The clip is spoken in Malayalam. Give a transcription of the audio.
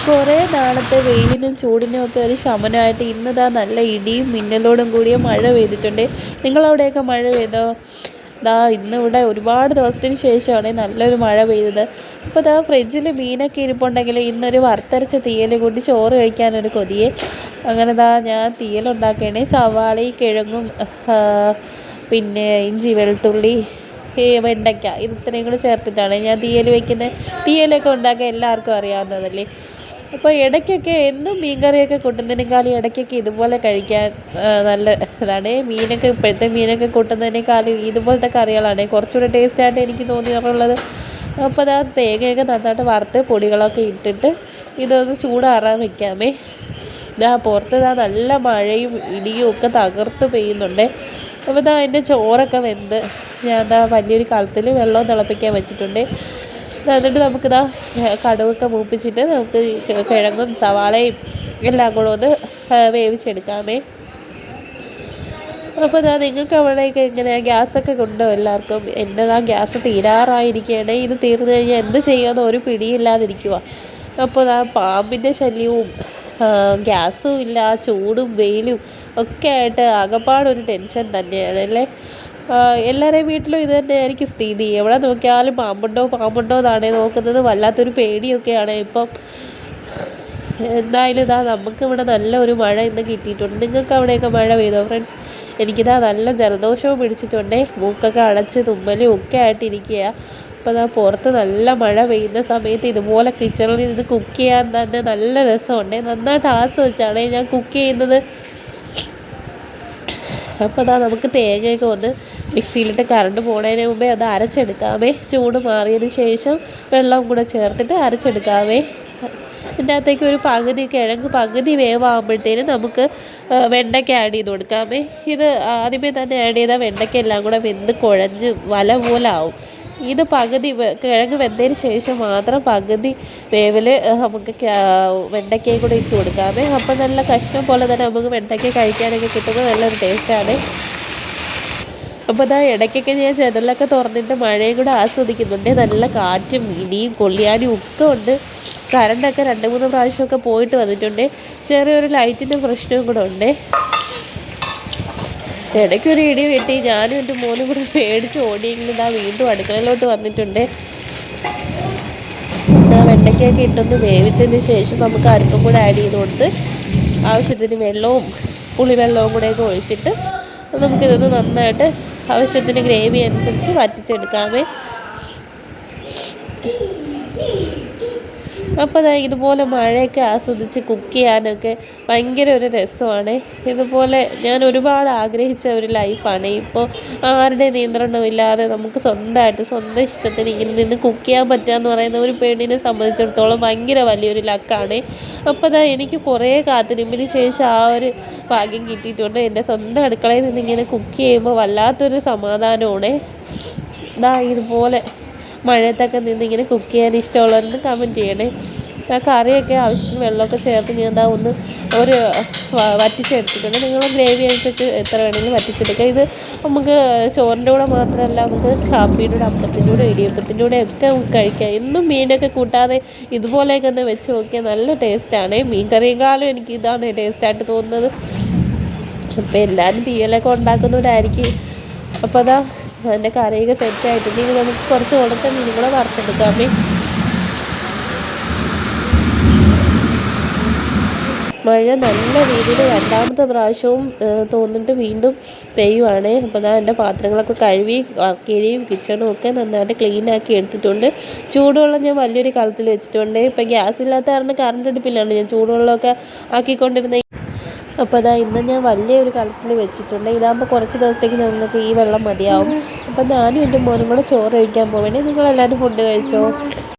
കുറേ നാളത്തെ വെയിലിനും ചൂടിനും ഒക്കെ ഒരു ശമനമായിട്ട് ഇന്നിതാ നല്ല ഇടിയും മിന്നലോടും കൂടിയ മഴ പെയ്തിട്ടുണ്ട്. നിങ്ങളവിടെയൊക്കെ മഴ പെയ്തോ? ഇന്നിവിടെ ഒരുപാട് ദിവസത്തിന് ശേഷമാണ് നല്ലൊരു മഴ പെയ്തത്. അപ്പോൾ ഫ്രിഡ്ജിൽ മീനൊക്കെ ഇരിപ്പുണ്ടെങ്കിൽ ഇന്നൊരു വറുത്തരച്ച തീയൽ കൂട്ടി ചോറ് കഴിക്കാനൊരു കൊതിയെ. അങ്ങനെ ഞാൻ തീയലുണ്ടാക്കുകയാണ്. സവാളയും കിഴങ്ങും പിന്നെ ഇഞ്ചി വെളുത്തുള്ളി വെണ്ടയ്ക്ക ഇത് ഇത്രയും കൂടി ചേർത്തിട്ടാണ് ഞാൻ തീയൽ വയ്ക്കുന്നത്. തീയലൊക്കെ ഉണ്ടാക്കാൻ എല്ലാവർക്കും അറിയാവുന്നതല്ലേ. അപ്പോൾ ഇടയ്ക്കൊക്കെ എന്നും മീൻ കറിയൊക്കെ കൂട്ടുന്നതിനേക്കാളും ഇടയ്ക്കൊക്കെ ഇതുപോലെ കഴിക്കാൻ നല്ല ഇതാണ്. മീനൊക്കെ ഇപ്പോഴത്തെ മീനൊക്കെ കൂട്ടുന്നതിനേക്കാളും ഇതുപോലത്തെ കറികളാണ് കുറച്ചുകൂടെ ടേസ്റ്റായിട്ട് എനിക്ക് തോന്നിയിട്ടുള്ളത്. അപ്പോൾ തേങ്ങയൊക്കെ നന്നായിട്ട് വറുത്ത് പൊടികളൊക്കെ ഇട്ടിട്ട് ഇതൊന്ന് ചൂടാറാൻ വെക്കാമേ. പുറത്ത് നല്ല മഴയും ഇടിയും ഒക്കെ തകർത്ത് പെയ്യുന്നുണ്ട്. അപ്പോൾ അതിൻ്റെ ചോറൊക്കെ വെന്ത് ഞാൻ വലിയൊരു കലത്തിൽ വെള്ളം തിളപ്പിക്കാൻ വെച്ചിട്ടുണ്ട്. എന്നിട്ട് നമുക്കിതാ കടുകൊക്കെ മൂപ്പിച്ചിട്ട് നമുക്ക് കിഴങ്ങും സവാളയും എല്ലാം കൂടെ ഒന്ന് വേവിച്ചെടുക്കാമേ. അപ്പോൾ നിങ്ങൾക്ക് അവിടെയൊക്കെ എങ്ങനെയാണ് ഗ്യാസൊക്കെ ഉണ്ടോ എല്ലാവർക്കും? എൻ്റെതാ ഗ്യാസ് തീരാറായിരിക്കുകയാണ്. ഇത് തീർന്നു കഴിഞ്ഞാൽ എന്ത് ചെയ്യുമെന്ന് ഒരു പിടിയില്ലാതിരിക്കുക. അപ്പോൾ പാമ്പിൻ്റെ ശല്യവും ഗ്യാസും ഇല്ല, ചൂടും വെയിലും ഒക്കെ ആയിട്ട് ആകപ്പാടൊരു ടെൻഷൻ തന്നെയാണ് അല്ലേ. എല്ലാവരുടെയും വീട്ടിലും ഇത് തന്നെയായിരിക്കും സ്ഥിതി. എവിടെ നോക്കിയാലും പാമ്പുണ്ടോ എന്നാണ് നോക്കുന്നത്. വല്ലാത്തൊരു പേടിയൊക്കെയാണ് ഇപ്പം. എന്തായാലും നമുക്കിവിടെ നല്ലൊരു മഴ ഇന്ന് കിട്ടിയിട്ടുണ്ട്. നിങ്ങൾക്ക് അവിടെയൊക്കെ മഴ പെയ്തോ ഫ്രണ്ട്സ്? എനിക്കിതാ നല്ല ജലദോഷവും പിടിച്ചിട്ടുണ്ട്. മൂക്കൊക്കെ അടച്ച് തുമ്മലും ഒക്കെ ആയിട്ടിരിക്കുക. അപ്പോൾ പുറത്ത് നല്ല മഴ പെയ്യുന്ന സമയത്ത് ഇതുപോലെ കിച്ചണിൽ നിന്ന് കുക്ക് ചെയ്യാൻ തന്നെ നല്ല രസമുണ്ട്. നന്നായിട്ട് ആസ്വദിച്ചാണ് ഞാൻ കുക്ക് ചെയ്യുന്നത്. അപ്പോൾ നമുക്ക് തേങ്ങയൊക്കെ ഒന്ന് മിക്സിയിലിട്ട് കറണ്ട് പോകുന്നതിന് മുമ്പേ അത് അരച്ചെടുക്കാമേ. ചൂട് മാറിയതിന് ശേഷം വെള്ളം കൂടെ ചേർത്തിട്ട് അരച്ചെടുക്കാമേ. ഇതിൻ്റെ അകത്തേക്ക് ഒരു കിഴങ്ങ് പകുതി വേവാകുമ്പോഴത്തേനും നമുക്ക് വെണ്ടയ്ക്ക ആഡ് ചെയ്ത് കൊടുക്കാമേ. ഇത് ആദ്യമേ തന്നെ ആഡ് ചെയ്താൽ വെണ്ടയ്ക്ക എല്ലാം കൂടെ വെന്ത് കുഴഞ്ഞ് വല പോലെ ആവും. ഇത് കിഴങ്ങ് വെന്തതിന് ശേഷം മാത്രം പകുതി വേവിൽ നമുക്ക് വെണ്ടയ്ക്കയും കൂടെ ഇട്ട് കൊടുക്കാമേ. അപ്പം നല്ല കഷ്ണം പോലെ തന്നെ നമുക്ക് വെണ്ടയ്ക്ക കഴിക്കാനൊക്കെ കിട്ടുന്നത് നല്ലൊരു ടേസ്റ്റാണ്. അപ്പോൾ ഇടയ്ക്കൊക്കെ ഞാൻ ജനലൊക്കെ തുറന്നിട്ട് മഴയും കൂടെ ആസ്വദിക്കുന്നുണ്ട്. നല്ല കാറ്റും ഇടിയും കൊള്ളിയാനും ഒക്കെ ഉണ്ട്. കറണ്ടൊക്കെ 2-3 പ്രാവശ്യമൊക്കെ പോയിട്ട് വന്നിട്ടുണ്ട്. ചെറിയൊരു ലൈറ്റിൻ്റെ പ്രശ്നവും കൂടെ ഉണ്ട്. ഇടയ്ക്കൊരു ഇടി വെട്ടി ഞാനും എൻ്റെ മോനും കൂടെ പേടിച്ച് ഓടിയെങ്കിലും വീണ്ടും അടുക്കളയിലോട്ട് വന്നിട്ടുണ്ട്. വെണ്ടയ്ക്കൊക്കെ ഇട്ടൊന്ന് വേവിച്ചതിന് ശേഷം നമുക്ക് അരിപ്പും കൂടെ ആഡ് ചെയ്ത് കൊടുത്ത് ആവശ്യത്തിന് വെള്ളവും പുളിവെള്ളവും കൂടെയൊക്കെ ഒഴിച്ചിട്ട് നമുക്കിതൊന്ന് നന്നായിട്ട് ആവശ്യത്തിന് ഗ്രേവി അനുസരിച്ച് വറ്റിച്ചെടുക്കാമേ. അപ്പോൾ ഇതുപോലെ മഴയൊക്കെ ആസ്വദിച്ച് കുക്ക് ചെയ്യാനൊക്കെ ഭയങ്കര ഒരു രസമാണ്. ഇതുപോലെ ഞാൻ ഒരുപാട് ആഗ്രഹിച്ച ഒരു ലൈഫാണ്. ഇപ്പോൾ ആരുടെ നിയന്ത്രണവും ഇല്ലാതെ നമുക്ക് സ്വന്തമായിട്ട് സ്വന്തം ഇഷ്ടത്തിന് ഇങ്ങനെ നിന്ന് കുക്ക് ചെയ്യാൻ പറ്റുക എന്ന് പറയുന്ന ഒരു പെണ്ണിനെ സംബന്ധിച്ചിടത്തോളം ഭയങ്കര വലിയൊരു ലക്കാണ്. അപ്പോൾ എനിക്ക് കുറേ കാത്തിരിപ്പിന് ശേഷം ആ ഒരു ഭാഗ്യം കിട്ടിയിട്ടുണ്ട്. എൻ്റെ സ്വന്തം അടുക്കളയിൽ നിന്ന് ഇങ്ങനെ കുക്ക് ചെയ്യുമ്പോൾ വല്ലാത്തൊരു സമാധാനമാണ്. ഇതുപോലെ മഴയത്തൊക്കെ നിന്ന് ഇങ്ങനെ കുക്ക് ചെയ്യാൻ ഇഷ്ടമുള്ളവരെന്ന് കമൻറ്റ് ചെയ്യണേ. കറിയൊക്കെ ആവശ്യത്തിന് വെള്ളമൊക്കെ ചേർത്ത് ഞാൻ ഒന്ന് ഒരു വറ്റിച്ചെടുത്തിട്ടുണ്ട്. നിങ്ങൾ ഗ്രേവി അനുസരിച്ച് എത്ര വേണമെങ്കിലും വറ്റിച്ചെടുക്കുക. ഇത് നമുക്ക് ചോറിൻ്റെ കൂടെ മാത്രമല്ല, നമുക്ക് കാപ്പിയുടെ കൂടെ, അപ്പത്തിൻ്റെ കൂടെ, ഇടിയപ്പത്തിൻ്റെ കൂടെ ഒക്കെ കഴിക്കാം. എന്നും മീനൊക്കെ കൂട്ടാതെ ഇതുപോലെയൊക്കെ ഒന്ന് വെച്ച് നോക്കിയാൽ നല്ല ടേസ്റ്റാണ്. മീൻ കറിയേക്കാളും എനിക്ക് ഇതാണ് ടേസ്റ്റായിട്ട് തോന്നുന്നത്. അപ്പോൾ എല്ലാവരും തീയലൊക്കെ ഉണ്ടാക്കുന്നവരായിരിക്കും. അപ്പോൾ അതിൻ്റെ കറിയൊക്കെ സെറ്റായിട്ടുണ്ടെങ്കിൽ നമുക്ക് കുറച്ച് ഉണക്ക മീനും കൂടെ വറുത്തെടുക്കാമേ. മഴ നല്ല രീതിയിൽ രണ്ടാമത്തെ പ്രാവശ്യവും തോന്നിട്ട് വീണ്ടും പെയ്യുവാണ്. അപ്പോൾ എൻ്റെ പാത്രങ്ങളൊക്കെ കഴുകി വർക്കേരിയും കിച്ചണും ഒക്കെ നന്നായിട്ട് ക്ലീനാക്കി എടുത്തിട്ടുണ്ട്. ചൂടുവെള്ളം ഞാൻ വലിയൊരു കലത്തിൽ വെച്ചിട്ടുണ്ട്. ഇപ്പം ഗ്യാസ് ഇല്ലാത്ത കാരണം കറണ്ട് അടുപ്പിലാണ് ഞാൻ ചൂടുവെള്ളമൊക്കെ ആക്കിക്കൊണ്ടിരുന്നത്. അപ്പോൾ ഇന്ന് ഞാൻ വലിയൊരു കലത്തിൽ വെച്ചിട്ടുണ്ട്. ഇതാകുമ്പോൾ കുറച്ച് ദിവസത്തേക്ക് നിങ്ങൾക്ക് ഈ വെള്ളം മതിയാവും. അപ്പോൾ ഞാനും എൻ്റെ മോനും കൂടെ ചോറ് കഴിക്കാൻ പോവേണ്ടേ. നിങ്ങളെല്ലാവരും ഫുഡ് കഴിച്ചോ?